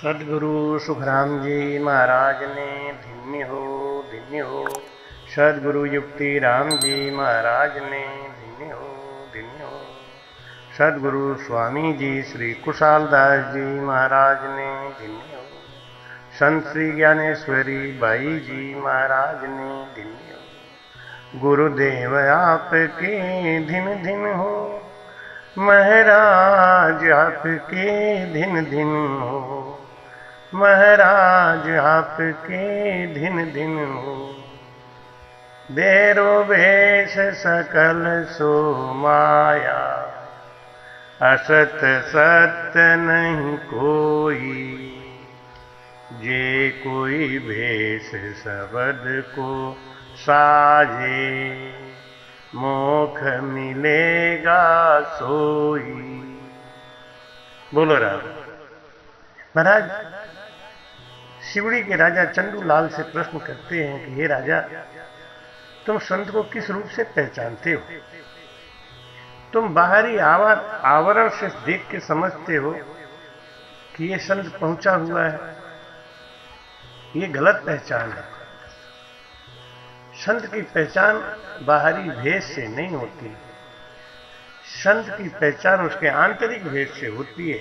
सद्गुरु सुखराम जी महाराज ने धन्य हो। सद्गुरु युक्ति राम जी महाराज ने धन्य हो। सद्गुरु स्वामी जी श्री कुशालदास जी महाराज ने धन्य हो। संत श्री ज्ञानेश्वरी बाई जी महाराज ने धन्य हो। गुरुदेव आपके दिन दिन हो, महाराज आपके दिन दिन हो, महाराज आपके दिन दिन हो। बेरो वेश सकल सो माया, असत सत्य नहीं कोई। जे कोई भेष शब्द को साजे, मोख मिलेगा सोई। बोलो राम। महाराज शिवड़ी के राजा चंदूलाल से प्रश्न करते हैं कि हे राजा, तुम संत को किस रूप से पहचानते हो? तुम बाहरी आवरण से देख के समझते हो कि ये संत पहुंचा हुआ है। ये गलत पहचान है। संत की पहचान बाहरी भेष से नहीं होती। संत की पहचान उसके आंतरिक भेष से होती है।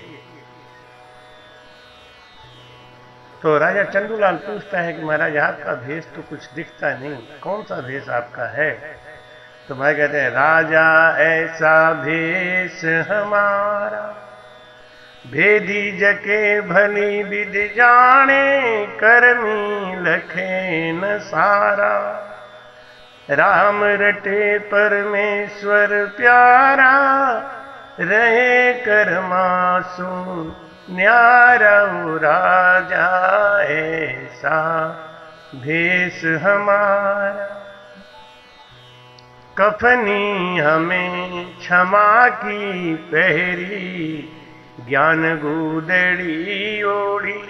तो राजा चंदूलाल पूछता है कि महाराज आपका भेष तो कुछ दिखता नहीं, कौन सा भेष आपका है? तो भाई कहते हैं, राजा ऐसा भेष हमारा, भेदी जके भली विद जाने, करमी लखे न सारा। राम रटे परमेश्वर प्यारा, रहे करमासु न्यारा। राजा ऐसा भेष हमारा, कफनी हमें क्षमा की पहरी, ज्ञान गूदड़ी ओढ़ी।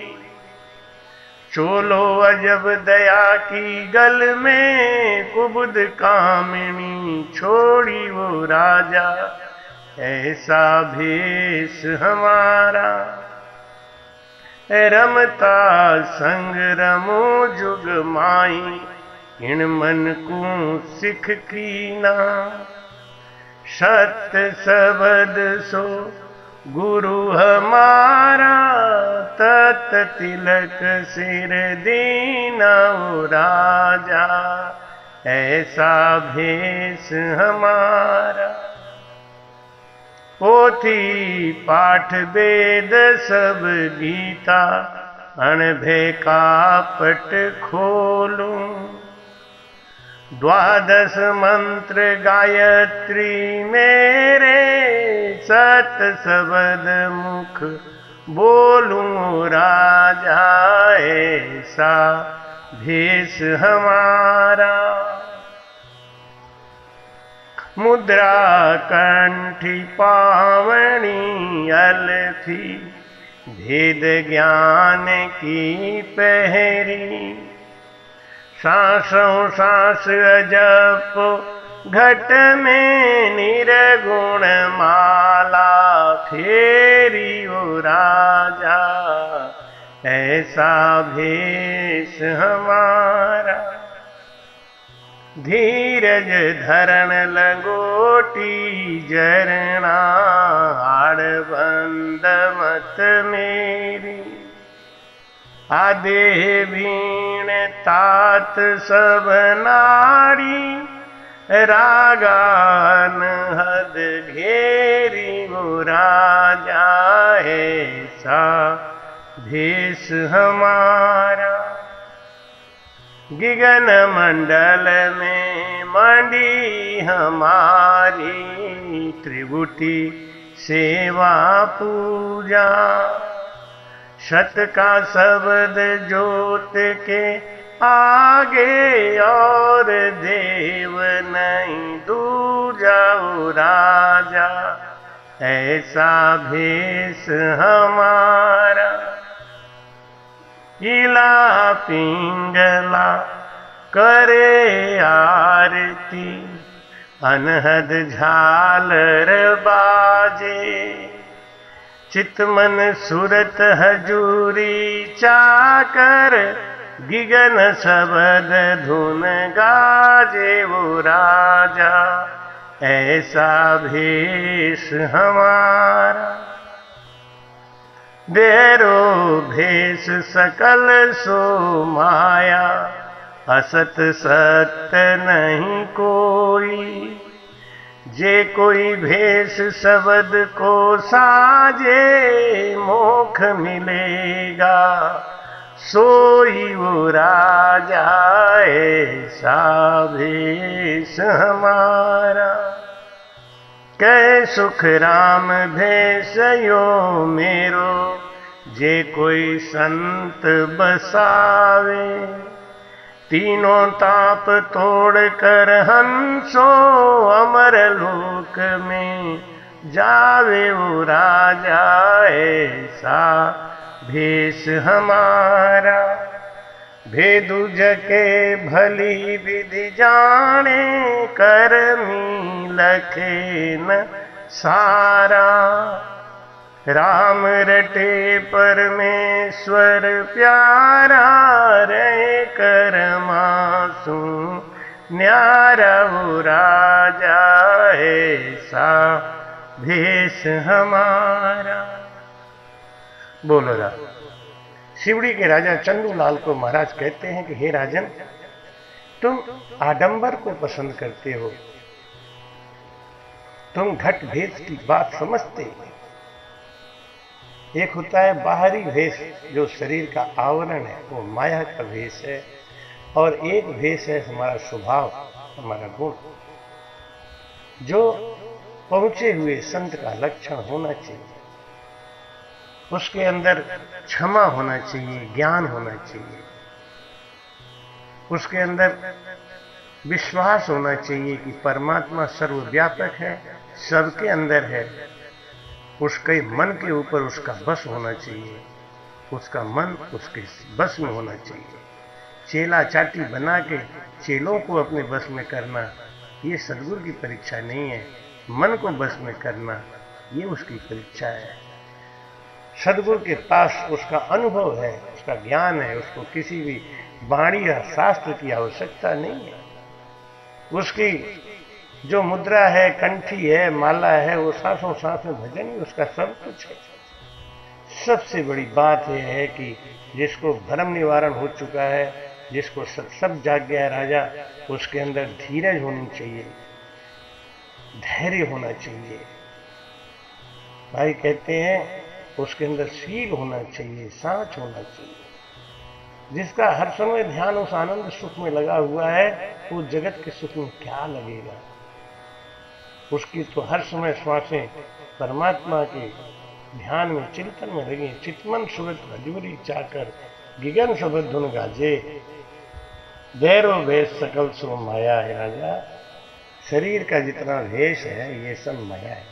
चोलो अजब दया की गल में, कुबुद कामिनी छोड़ी वो राजा। ऐसा भेष हमारा, रमता संग रमो जुग माई। इन मन को सिख कीना, सत्य सबद सो गुरु हमारा। तत तिलक सिर दीना ओ राजा, ऐसा भेष हमारा। पोथी पाठ वेद सब गीता, अनभे कापट खोलूं। द्वादश मंत्र गायत्री मेरे, सत सबद मुख बोलूं। राजा ऐसा भेष हमारा, मुद्रा कंठी पावनी अलथी। भेद ज्ञान की पहरी, सांसों सांस अजप घट में निर्गुण माला फेरी। ओ राजा ऐसा भेष हमारा, धीरज धरण लंगोटी जरना। आड़बंद मत मेरी, आधे भीण तात सब नारी। रागान हद घेरी, वो राजा ऐसा भेष हमारा। गगन मंडल में मंडी हमारी, त्रिभुटी सेवा पूजा। शत का शब्द जोत के आगे, और देव नहीं दूजा। ओ राजा ऐसा भेष हमारा, इला पिंगला करे आरती। अनहद झालर बाजे, चितमन सुरत हजूरी चाकर, गिगन शबद धुन गाजे वो राजा, ऐसा भेष हमारा। देरो भेष सकल सो माया, असत सत्य नहीं कोई। जे कोई भेष शब्द को साजे, मोक्ष मिलेगा सोई वो राजा, ऐसा भेष हमारा। कै सुख राम भेष यो मेरो, जे कोई संत बसावे। तीनों ताप तोड़ कर हंसो, अमर लोक में जावे वो राजा, ऐसा भेष हमारा। भेदु जके भली विधि जाने, करमी लखे न सारा। राम रटे परमेश्वर प्यारा, रहे कर मासू न्यारा वो राजा, ऐसा भेष हमारा। बोलो राम। शिवड़ी के राजा चंदूलाल को महाराज कहते हैं कि हे राजन, तुम आडंबर को पसंद करते हो, तुम घट भेष की बात समझते हो। एक होता है बाहरी भेष जो शरीर का आवरण है, वो माया का भेष है, और एक भेष है हमारा स्वभाव, हमारा गुण, जो पहुंचे हुए संत का लक्षण होना चाहिए। उसके अंदर क्षमा होना चाहिए, ज्ञान होना चाहिए, उसके अंदर विश्वास होना चाहिए कि परमात्मा सर्वव्यापक है, सबके अंदर है। उसके मन के ऊपर उसका बस होना चाहिए, उसका मन उसके बस में होना चाहिए। चेला चाटी बना के चेलों को अपने बस में करना, ये सदगुरु की परीक्षा नहीं है। मन को बस में करना, ये उसकी परीक्षा है। सदगुरु के पास उसका अनुभव है, उसका ज्ञान है, उसको किसी भी वाणी या शास्त्र की आवश्यकता नहीं है। उसकी जो मुद्रा है, कंठी है, माला है, वो सांसों सांस में भजन ही उसका सब कुछ है। सबसे बड़ी बात यह है कि जिसको भ्रम निवारण हो चुका है, जिसको सब जाग गया है राजा, उसके अंदर धीरज होनी चाहिए, धैर्य होना चाहिए। भाई कहते हैं उसके अंदर शील होना चाहिए, सांच होना चाहिए। जिसका हर समय ध्यान उस आनंद सुख में लगा हुआ है, वो जगत के सुख में क्या लगेगा। उसकी तो हर समय श्वासें परमात्मा के ध्यान में, चिंतन में लगी। चितमन सुरत हजूरी चाकर, गिगन शबद धुन गाजे, देरो भेष सकल सो माया है राजा। शरीर का जितना भेष है ये सब माया है।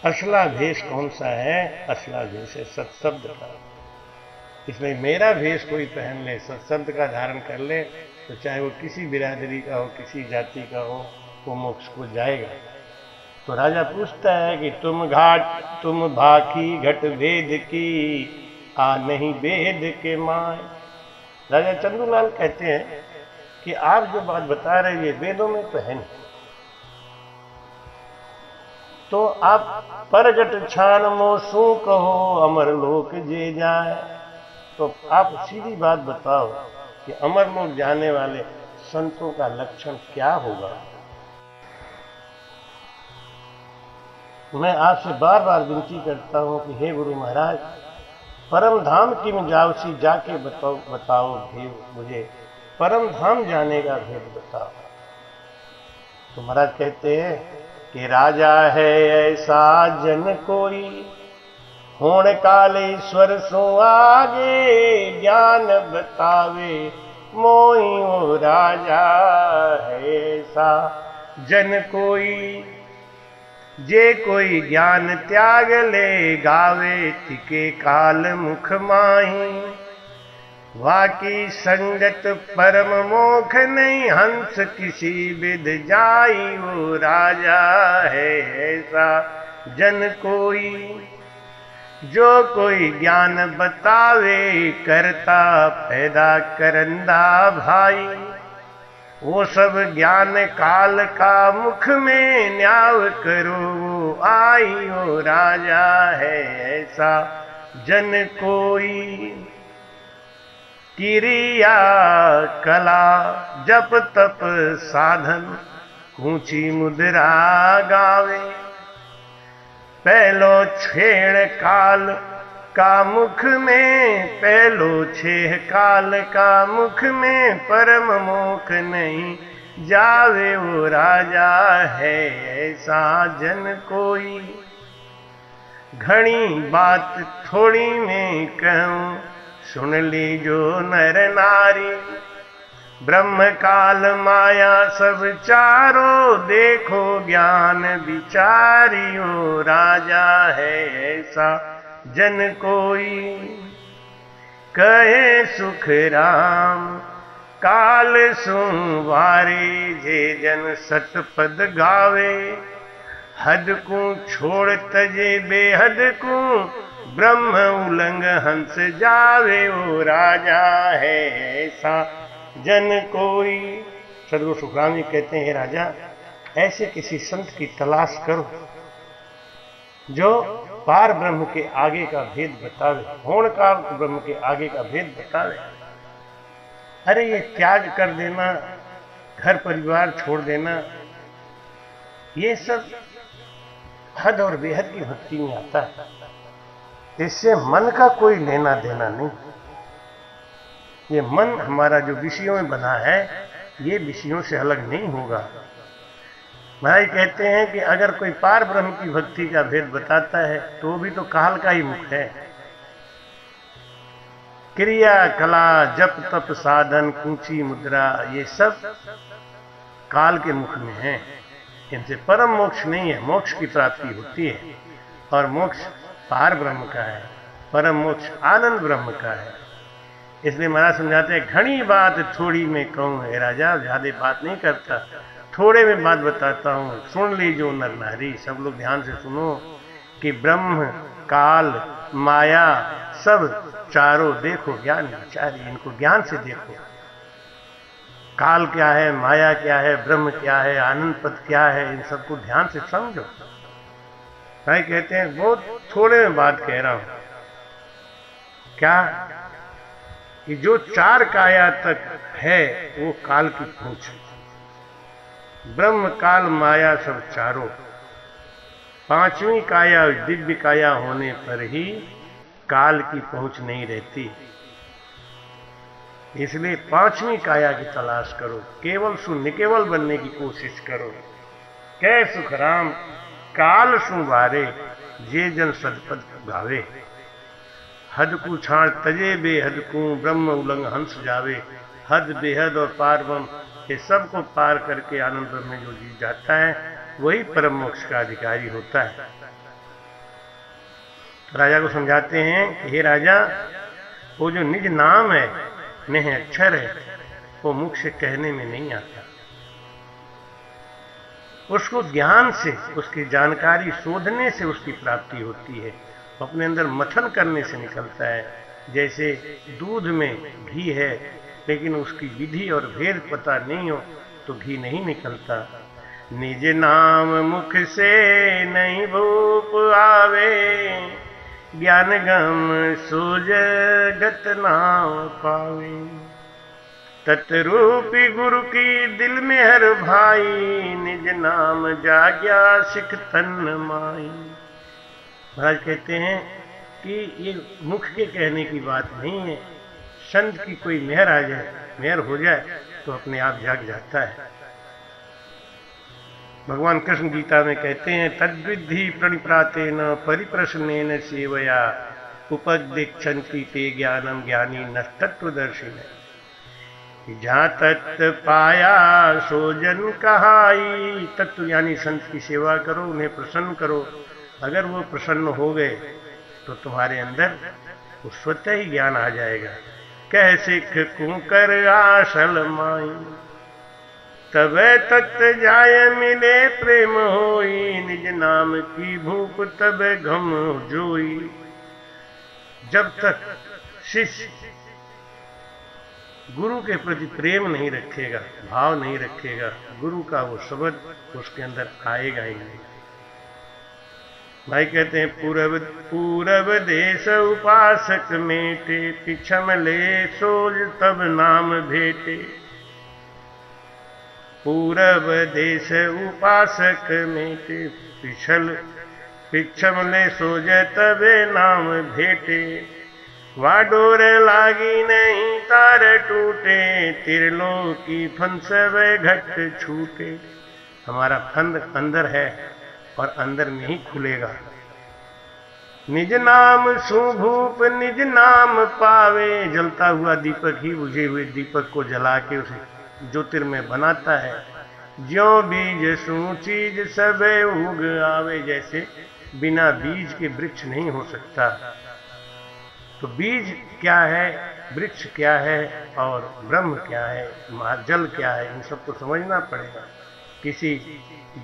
असला भेष कौन सा है? असला भेष है सत्शब्द का। इसलिए मेरा भेष कोई पहन ले, सत्शब्द का धारण कर ले, तो चाहे वो किसी बिरादरी का हो, किसी जाति का हो, वो मोक्ष को जाएगा। तो राजा पूछता है कि तुम भाकी घट भेद की, आ नहीं भेद के माय। राजा चंदूलाल कहते हैं कि आप जो बात बता रहे ये वेदों में तो है नहीं, तो आप परगट छान मोसू कहो, अमर लोक जे जाए। तो आप सीधी बात बताओ कि अमर लोक जाने वाले संतों का लक्षण क्या होगा। मैं आपसे बार बार विनती करता हूं कि हे गुरु महाराज, परम धाम की में जाऊसी जाके बताओ भेद, मुझे परम धाम जाने का भेद बताओ। तो महाराज कहते हैं कि राजा है ऐसा जन कोई, होण काल ईश्वर सो आगे, ज्ञान बतावे मोई वो राजा है ऐसा जन कोई। जे कोई ज्ञान त्याग ले, गावे तिके काल मुख माही। वाकी संगत परम मोख नहीं, हंस किसी विद जाई वो राजा है ऐसा जन कोई, जो कोई ज्ञान बतावे, करता पैदा करंदा भाई। वो सब ज्ञान काल का मुख में न्याव करो, वो आई हो राजा है ऐसा जन कोई। क्रिया कला जप तप साधन, ऊंची मुद्रा गावे। पहलो छेड़ काल का मुख में, पहलो छेह काल का मुख में, परम मोख नहीं जावे, वो राजा है ऐसा जन कोई। घनी बात थोड़ी में कहूँ, सुन लीजो नर नारी। ब्रह्म काल माया सब चारों, देखो ज्ञान विचारियो, राजा है ऐसा जन कोई। कहे सुख राम काल सुवारे, जे जन सतपद गावे। हद को छोड़ तजे बेहद को, ब्रह्म उलंग हंस जावे, वो राजा है ऐसा जन कोई। सदगुरु सुखराम जी कहते हैं, राजा ऐसे किसी संत की तलाश करो जो पार ब्रह्म के आगे का भेद बतावे, होणकाल ब्रह्म के आगे का भेद बतावे। अरे ये त्याग कर देना, घर परिवार छोड़ देना, ये सब हद और बेहद की भक्ति में आता है। इससे मन का कोई लेना देना नहीं। ये मन हमारा जो विषयों में बना है, ये विषयों से अलग नहीं होगा। महाराज कहते हैं कि अगर कोई पार ब्रह्म की भक्ति का भेद बताता है तो भी तो काल का ही मुख है। क्रिया कला जप तप साधन ऊंची मुद्रा, ये सब काल के मुख में है। इनसे परम मोक्ष नहीं है। मोक्ष की प्राप्ति होती है और मोक्ष पार ब्रह्म का है, परम मोक्ष आनंद ब्रह्म का है। इसलिए महाराज समझाते हैं, घनी बात थोड़ी में कहूँ है राजा, ज्यादा बात नहीं करता, थोड़े में बात बताता हूँ। सुन लीजो नर नारी, सब लोग ध्यान से सुनो कि ब्रह्म काल माया सब चारों देखो, ज्ञान विचारी, इनको ज्ञान से देखो। काल क्या है, माया क्या है, ब्रह्म क्या है, आनंद पद क्या है, इन सबको ध्यान से समझो। भाई कहते हैं बहुत थोड़े में बात कह रहा हूं। क्या कि जो चार काया तक है वो काल की पहुंच, ब्रह्म काल माया सब चारों। पांचवी काया दिव्य काया होने पर ही काल की पहुंच नहीं रहती। इसलिए पांचवी काया की तलाश करो, केवल निकेवल बनने की कोशिश करो। कह सुखराम काल सुवारे, जे जन सदपद गावे। हद को छाड़ तजे बेहद को, ब्रह्म उलंग हंस जावे। हद बेहद और पार ब्रह्म, ये सबको पार करके आनंद ब्रह्म में जो जीत जाता है वही परम मोक्ष का अधिकारी होता है। राजा को समझाते हैं कि हे राजा, वो जो निज नाम है, नेह अक्षर है, वो मुख से कहने में नहीं आता। उसको ज्ञान से, उसकी जानकारी शोधने से उसकी प्राप्ति होती है, अपने अंदर मथन करने से निकलता है। जैसे दूध में घी है लेकिन उसकी विधि और भेद पता नहीं हो तो घी नहीं निकलता। निज नाम मुख से नहीं भूप आवे, ज्ञान गम सुजगत नाम पावे। तत्रूपी गुरु की दिल में हर भाई, निज नाम जाग्या सिख तन माई। महाराज कहते हैं कि ये मुख के कहने की बात नहीं है। संत की कोई मेहर आ जाए, मेहर हो जाए तो अपने आप जाग जाता है। भगवान कृष्ण गीता में कहते हैं, तद्विद्धि प्रणिप्रातेन परिप्रश्नेन सेवया उपदिक्षन्ति ते ज्ञानम ज्ञानी नष्टत्वदर्शिन। जहाँ तत्व पाया सो जन कहाई। तत्व यानी संत की सेवा करो, उन्हें प्रसन्न करो। अगर वो प्रसन्न हो गए तो तुम्हारे अंदर वो स्वतः ही ज्ञान आ जाएगा। कह सिख कुकर आसल माई। तबे तत्त जाय मिले प्रेम होई, निज नाम की भूख तबे घम जोई। जब तक शिष्य गुरु के प्रति प्रेम नहीं रखेगा, भाव नहीं रखेगा, गुरु का वो शब्द उसके अंदर आएगा ही नहीं। भाई कहते हैं पूरब देश उपासक मेटे, पिछम ले सोज तब नाम भेटे। पूरब देश उपासक मेटे, पिछम ले सोज तबे नाम भेटे। वाडोर लागी नहीं तार टूटे, त्रिलोकी फन सब घट छूटे। हमारा फंद अंदर है और अंदर में ही खुलेगा। निज नाम सुभूप निज नाम पावे, जलता हुआ दीपक ही बुझे हुए दीपक को जला के उसे ज्योतिर्मय बनाता है। ज्यों बीज सू चीज सब उग आवे, जैसे बिना बीज के वृक्ष नहीं हो सकता। तो बीज क्या है, वृक्ष क्या है और ब्रह्म क्या है, जल क्या है, इन सबको समझना पड़ेगा। किसी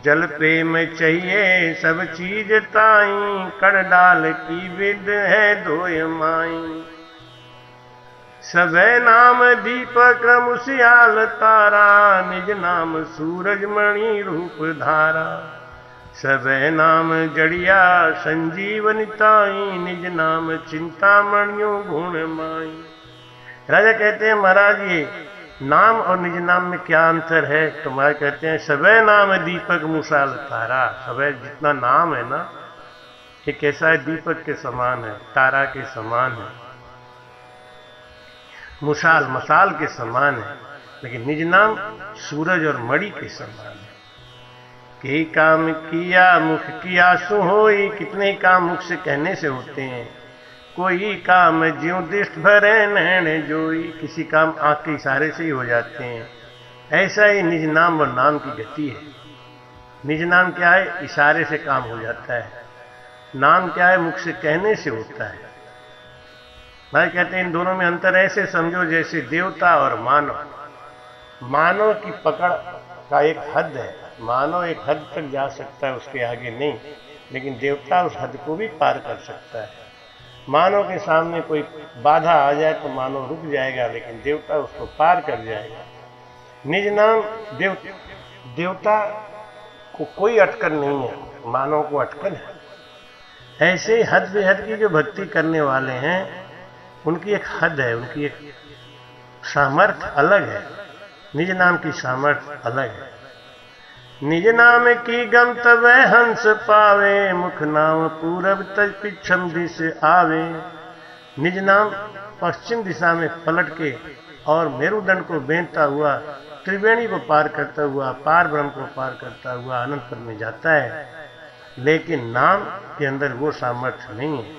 जल प्रेम चाहिए सब चीज ताई, कण डाल की विद है दोय माई। सबे नाम दीपक मुसियाल तारा, निज नाम सूरज मणि रूप धारा। सबे नाम जड़िया संजीवनिताई, निज नाम चिंतामणियों गुण माई। राजा कहते हैं महाराज ये नाम और निज नाम में क्या अंतर है? तो महाराज कहते हैं सबे नाम दीपक मुसाल तारा। सबे जितना नाम है ना, ये कैसा है? दीपक के समान है, तारा के समान है, मुसाल मसाल के समान है। लेकिन निज नाम सूरज और मणि के समान है। कई काम किया मुख किया सु होई, कितने ही काम मुख से कहने से होते हैं। कोई काम ज्यों दृष्ट भरे नैन जोई, किसी काम आंख के इशारे से ही हो जाते हैं। ऐसा ही निज नाम और नाम की गति है। निज नाम क्या है? इशारे से काम हो जाता है। नाम क्या है? मुख से कहने से होता है। भाई कहते हैं इन दोनों में अंतर ऐसे समझो जैसे देवता और मानव। मानव की पकड़ का एक हद है, मानव एक हद तक जा सकता है, उसके आगे नहीं। लेकिन देवता उस हद को भी पार कर सकता है। मानव के सामने कोई बाधा आ जाए तो मानव रुक जाएगा, लेकिन देवता उसको पार कर जाएगा। निज नाम देवता को कोई अटकन नहीं है, मानव को अटकन है। ऐसे हद बेहद की जो भक्ति करने वाले हैं उनकी एक हद है, उनकी एक सामर्थ्य अलग है। निज नाम की सामर्थ्य अलग है। निज नाम की गम तब हंस पावे, मुख नाम पूरब तज पिछम दिश आवे। निज नाम पश्चिम दिशा में पलट के और मेरुदंड को बेंधता हुआ, त्रिवेणी को पार करता हुआ, पार ब्रह्म को पार करता हुआ अनंतपुर में जाता है। लेकिन नाम के अंदर वो सामर्थ्य नहीं है,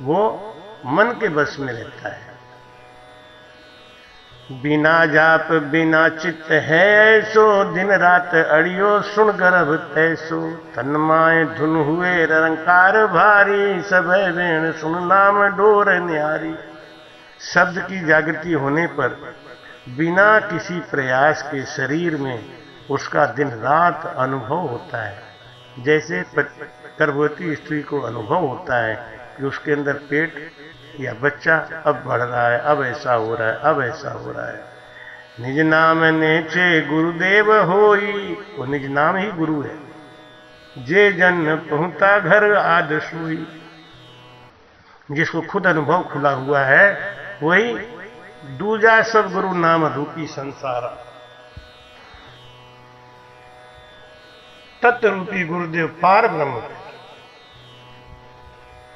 वो मन के बस में रहता है। बिना जाप बिना चित्त है ऐसो, दिन रात अड़ियो सुन गर्भ तैसो। तन्माय धुन हुए रंकार भारी, सब वेण सुन नाम डोर न्यारी। शब्द की जागृति होने पर बिना किसी प्रयास के शरीर में उसका दिन रात अनुभव होता है। जैसे गर्भवती स्त्री को अनुभव होता है कि उसके अंदर पेट या बच्चा अब बढ़ रहा है, अब ऐसा हो रहा है, अब ऐसा हो रहा है। निज नाम नेचे गुरुदेव होई, वो निज नाम ही गुरु है। जे जन पहुंचा घर आद सोई, जिसको खुद अनुभव खुला हुआ है वही दूजा सब गुरु नाम रूपी संसारा। तत्व रूपी गुरुदेव पार ब्रह्म।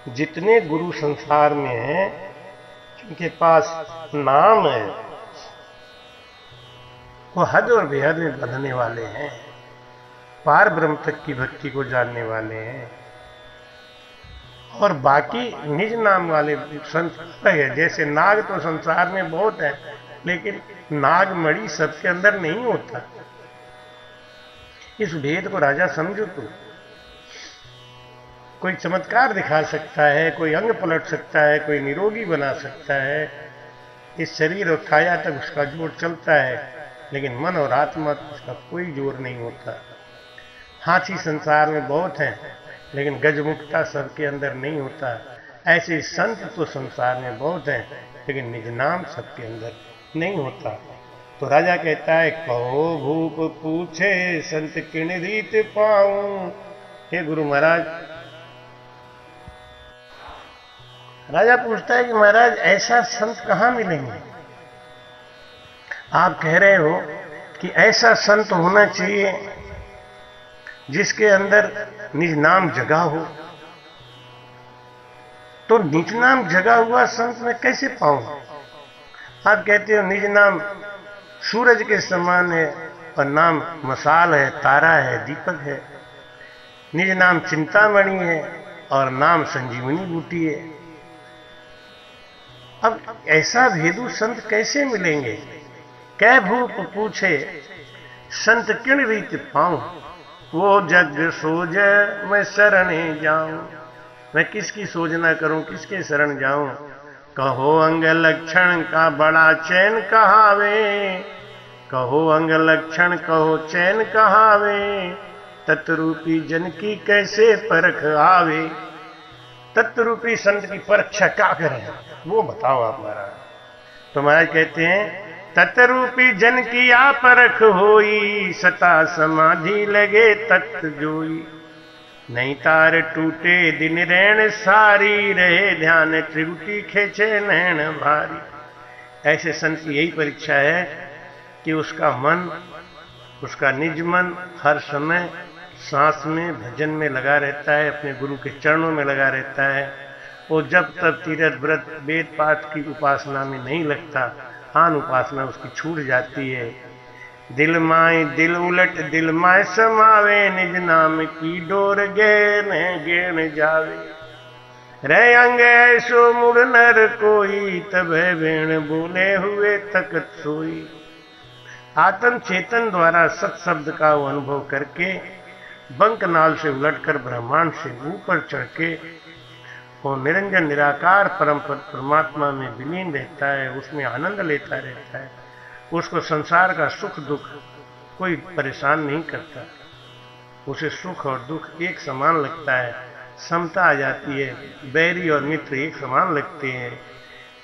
जितने गुरु संसार में हैं जिनके पास नाम है वो हद और बेहद में बंधने वाले हैं, पार ब्रह्म तक की भक्ति को जानने वाले हैं। और बाकी निज नाम वाले संत है। जैसे नाग तो संसार में बहुत है, लेकिन नाग मणि सबके अंदर नहीं होता। इस भेद को राजा समझो। तो कोई चमत्कार दिखा सकता है, कोई अंग पलट सकता है, कोई निरोगी बना सकता है। इस शरीर और काया तक उसका जोड़ चलता है, लेकिन मन और आत्मा उसका कोई जोर नहीं होता। हाथी संसार में बहुत हैं, लेकिन गजमुखता सबके अंदर नहीं होता। ऐसे संत तो संसार में बहुत हैं, लेकिन निज नाम सबके अंदर नहीं होता। तो राजा कहता है, कहो भूप पूछे संत किन रीत पाऊं। हे गुरु महाराज, राजा पूछता है कि महाराज ऐसा संत कहां मिलेंगे? आप कह रहे हो कि ऐसा संत होना चाहिए जिसके अंदर निज नाम जगा हो। तो निज नाम जगा हुआ संत मैं कैसे पाऊं? आप कहते हो निज नाम सूरज के समान है और नाम मसाल है, तारा है, दीपक है। निज नाम चिंतामणि है और नाम संजीवनी बूटी है। अब ऐसा भेदू संत कैसे मिलेंगे? कै भूप पूछे संत किन रीत पाऊं। वो जग सोज मैं शरणे जाऊं। मैं किसकी सोजना करूं, किसके शरण जाऊं? कहो अंग लक्षण का बड़ा चैन कहावे। कहो अंग लक्षण कहो चैन कहावे। तत्रूपी जन की कैसे परख आवे। तत्रूपी संत की परीक्षा क्या करें, वो बताओ आप महाराज। तो महाराज कहते हैं, तत्रूपी जन की आ परख होई। सता समाधि लगे तत् जोई। नहीं तार टूटे दिन रैन सारी। रहे ध्यान त्रिगुटी खेचे नैन भारी। ऐसे संत की यही परीक्षा है कि उसका मन, उसका निज मन हर समय सांस में, भजन में लगा रहता है, अपने गुरु के चरणों में लगा रहता है। वो जब तक तीरथ व्रत वेद पाठ की उपासना में नहीं लगता, आन उपासना उसकी छूट जाती है। दिल माए दिल उलट दिल माए समावे। निज नाम की डोर गेन गेन जावे। रे अंग ऐसो मुड़ नर कोई। तब वेण बोले हुए तकत सोई। आत्म चेतन द्वारा सत शब्द का वो अनुभव करके बंकनाल से उलटकर ब्रह्मांड से ऊपर चढ़ के वो निरंजन निराकार परम परमात्मा में विलीन रहता है, उसमें आनंद लेता रहता है। उसको संसार का सुख दुख कोई परेशान नहीं करता। उसे सुख और दुख एक समान लगता है, समता आ जाती है। बैरी और मित्र एक समान लगते हैं।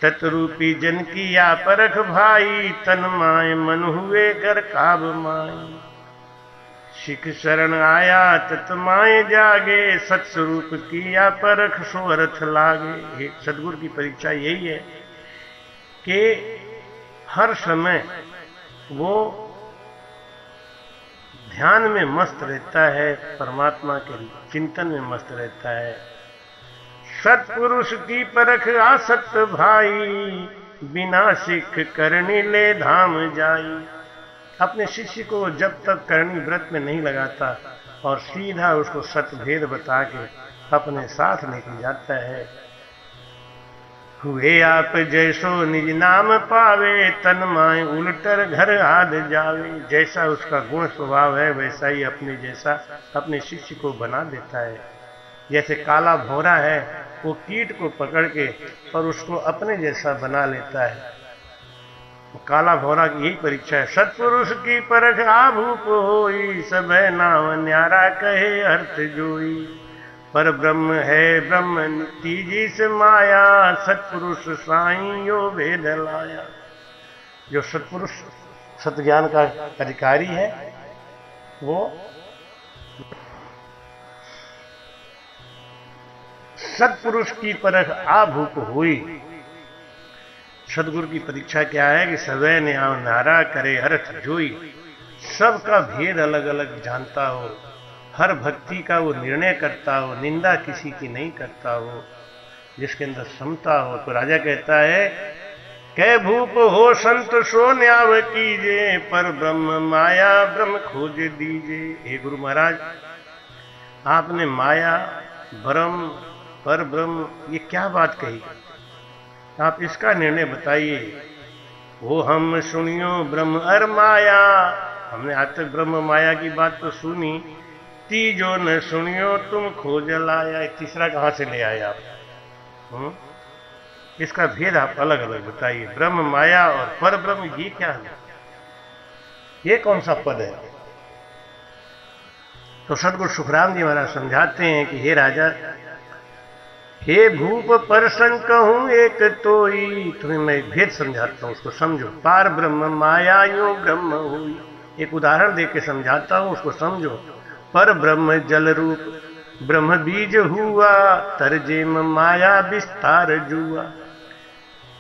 तत्रूपी जन की या परख भाई। तन माय मन हुए घर काब माई। शिख शरण आया तत माए जागे। सत्स्वरूप की या परख सो अर्थ लागे। सदगुरु की परीक्षा यही है कि हर समय वो ध्यान में मस्त रहता है, परमात्मा के चिंतन में मस्त रहता है। सत्पुरुष की परख आसक्त भाई। बिना सिख करनी ले धाम जाई। अपने शिष्य को जब तक करनी व्रत में नहीं लगाता और सीधा उसको सतभेद बता के अपने साथ लेके जाता है। हुए आप जैसो निज नाम पावे। तन माए उलटर घर आद जावे। जैसा उसका गुण स्वभाव है वैसा ही अपने जैसा अपने शिष्य को बना देता है। जैसे काला भौरा है, वो कीट को पकड़ के और उसको अपने जैसा बना लेता है। काला भौरा की यही परीक्षा है। सत्पुरुष की परख आभूप होई। सब नाम न्यारा कहे अर्थ जोई। पर ब्रह्म है ब्रह्म तीजी से माया। सत्पुरुष साईं यो भेद लाया। जो सत्पुरुष सतज्ञान का अधिकारी है वो सत्पुरुष की परख आभूप हुई। सदगुरु की परीक्षा क्या है कि सवै ने नारा करे अर्थ जोई। सबका भेद अलग अलग जानता हो, हर भक्ति का वो निर्णय करता हो, निंदा किसी की नहीं करता हो, जिसके अंदर समता हो। तो राजा कहता है, कै भूप हो संत सो न्याव कीजे। पर ब्रह्म माया ब्रह्म खोज दीजे। हे गुरु महाराज, आपने माया ब्रह्म पर ब्रह्म ये क्या बात कही? आप इसका निर्णय बताइए। वो हम सुनियो ब्रह्म और माया। हमने आज तक ब्रह्म माया की बात तो सुनी। तीजो न सुनियो तुम खोज लाया। तीसरा कहां से ले आए आप? इसका भेद आप अलग अलग बताइए। ब्रह्म माया और पर ब्रह्म ये क्या है? ये कौन सा पद है? तो सदगुरु सुखराम जी महाराज समझाते हैं कि हे राजा, हे भूप परसंग कहूं एक तोई, तुम्हें मैं भेद समझाता हूं, उसको समझो। पार ब्रह्म माया यूं ब्रह्म हुई, एक उदाहरण देके समझाता हूं, उसको समझो। पर ब्रह्म जल रूप ब्रह्म बीज हुआ, तरजेम माया विस्तार जुआ।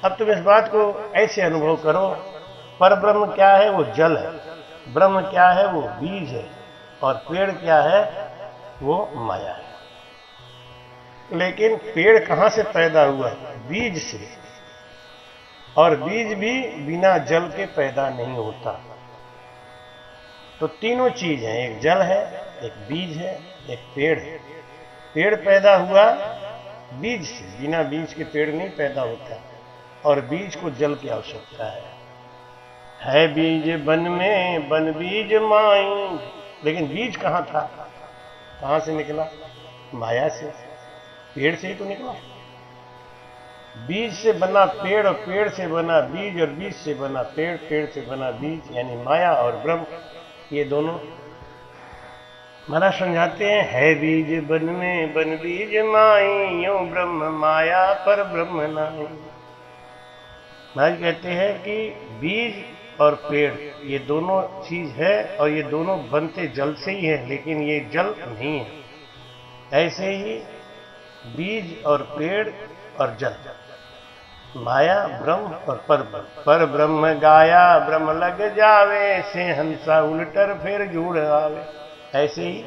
अब तुम इस बात को ऐसे अनुभव करो, पर ब्रह्म क्या है? वो जल है। ब्रह्म क्या है? वो बीज है। और पेड़ क्या है? वो माया है। लेकिन पेड़ कहां से पैदा हुआ? बीज से। और बीज भी बिना जल के पैदा नहीं होता। तो तीनों चीज हैं, एक जल है, एक बीज है, एक पेड़ है। पेड़ पैदा हुआ बीज से, बिना बीज के पेड़ नहीं पैदा होता। और बीज को जल की आवश्यकता है बीज बन में बन बीज माई। लेकिन बीज कहां था? कहां से निकला? माया से। पेड़ से ही तो निकला। बीज से बना पेड़ और पेड़ से बना बीज और बीज से बना पेड़, पेड़ से बना बीज, यानी माया और ब्रह्म। ये दोनों महाराज समझाते हैं, है बीज बन में बन बीज माई, यूं ब्रह्म माया पर ब्रह्म नाई। महाराज कहते हैं कि बीज और पेड़ ये दोनों चीज है, और ये दोनों बनते जल से ही है, लेकिन ये जल नहीं है। ऐसे ही बीज और पेड़ और जल, माया ब्रह्म और परब्रह्म। पर ब्रह्म गाया ब्रह्म लग जावे, से हंसा उलटर फिर जुड़ आवे। ऐसे ही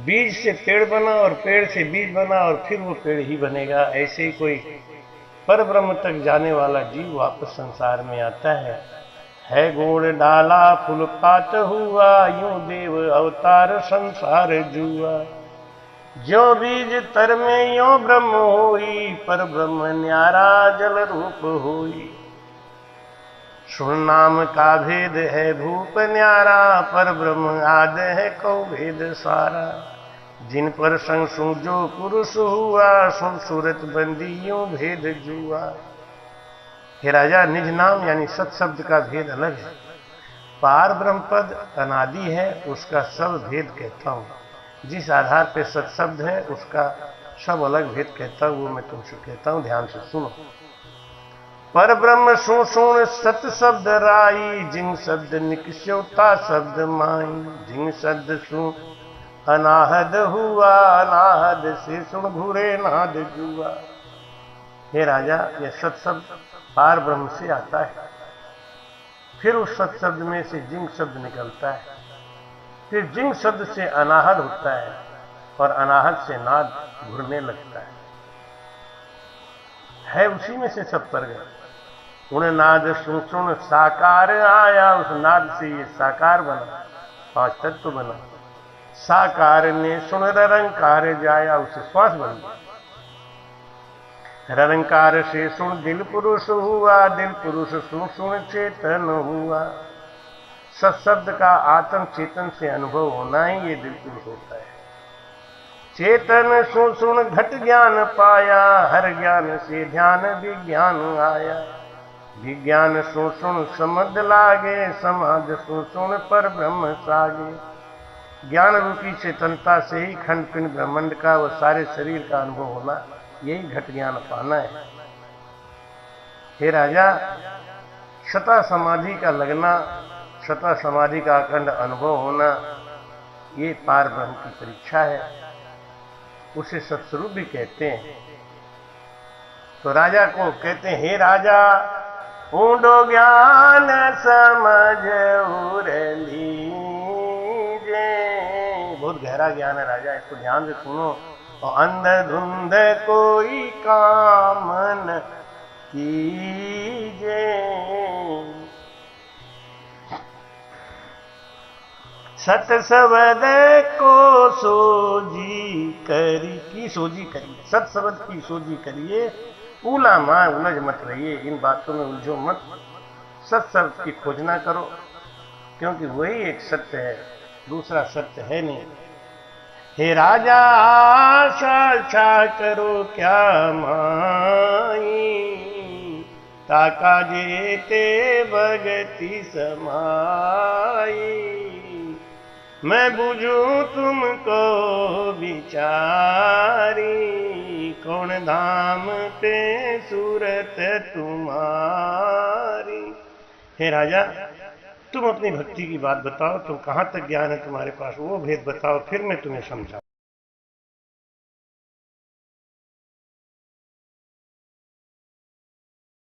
बीज से पेड़ बना और पेड़ से बीज बना और फिर वो पेड़ ही बनेगा। ऐसे ही कोई पर ब्रह्म तक जाने वाला जीव वापस संसार में आता है गोड़ डाला फूल पात हुआ, यूं देव अवतार संसार जुआ। जो बीज तर में यो ब्रह्म होई, पर ब्रह्म न्यारा जल रूप होई। सुन नाम का भेद है भूप न्यारा, पर ब्रह्म आद है कौ भेद सारा। जिन पर संग सुन जो पुरुष हुआ, सुन सूरत बंदी यूं भेद जुआ। हे राजा, निज नाम यानी सत शब्द का भेद अलग है। पार ब्रह्म पद अनादि है, उसका सब भेद कहता हूं। जिस आधार पे सत शब्द है उसका सब अलग भेद कहता हूं, वो मैं तुमसे कहता हूं, ध्यान से सुनो। पर ब्रह्म सुन सुन सत शब्द राई, जिन शब्द निकस्योता शब्द माई। जिन शब्द सुन अनाहद हुआ, अनाहद से सुन घूरे नाद जुआ। हे राजा, यह सत शब्द पार ब्रह्म से आता है, फिर उस सत शब्द में से जिंग शब्द निकलता है, फिर जिंग शब्द से अनाहद होता है, और अनाहद से नाद घुरने लगता है उसी में से सब पर गए। उन नाद सुन सुन साकार आया, उस नाद से ये साकार बना, 5 तत्व बना। साकार ने सुन रंकार जाया, उसे श्वास बन गया। रंकार से सुन दिल पुरुष हुआ, दिल पुरुष सुन सुन चेतन हुआ। सत्शब्द का आत्म चेतन से अनुभव होना ही ये दिल पुरुष होता है। चेतन सुन सुन घट ज्ञान पाया, हर ज्ञान से ध्यान विज्ञान आया। विज्ञान सुन सुन समझ लागे, समाध सुन सुन पर ब्रह्म सागे। ज्ञान रूपी चेतनता से ही खंड पिंड ब्रह्मांड का व सारे शरीर का अनुभव होना, यही घट ज्ञान पाना है। हे राजा, शता समाधि का लगना, शता समाधि का अखंड अनुभव होना, ये पार ब्रह्म की परीक्षा है। उसे सत्स्वरूप भी कहते हैं। तो राजा को कहते हैं, हे राजा, ऊंडो ज्ञान समझ लीजे। बहुत गहरा ज्ञान है राजा, इसको ध्यान से सुनो। और अंधधुंध कोई काम न कीजे, सत शब्द को सोजी करी, की सोजी करिए, सत शब्द की सोजी करिए। उला मां उलझ मत रहिए, इन बातों में उलझो मत। सत शब्द की खोजना करो, क्योंकि वही एक सत्य है, दूसरा सत्य है नहीं। हे राजा, आशा करो क्या माई, ताका जेते भगति समाई। मैं बुझूं तुमको बिचारी, कौन धाम पे सूरत तुम्हारी। हे राजा, तुम अपनी भक्ति की बात बताओ, तुम कहाँ तक ज्ञान है तुम्हारे पास, वो भेद बताओ, फिर मैं तुम्हें समझाऊं।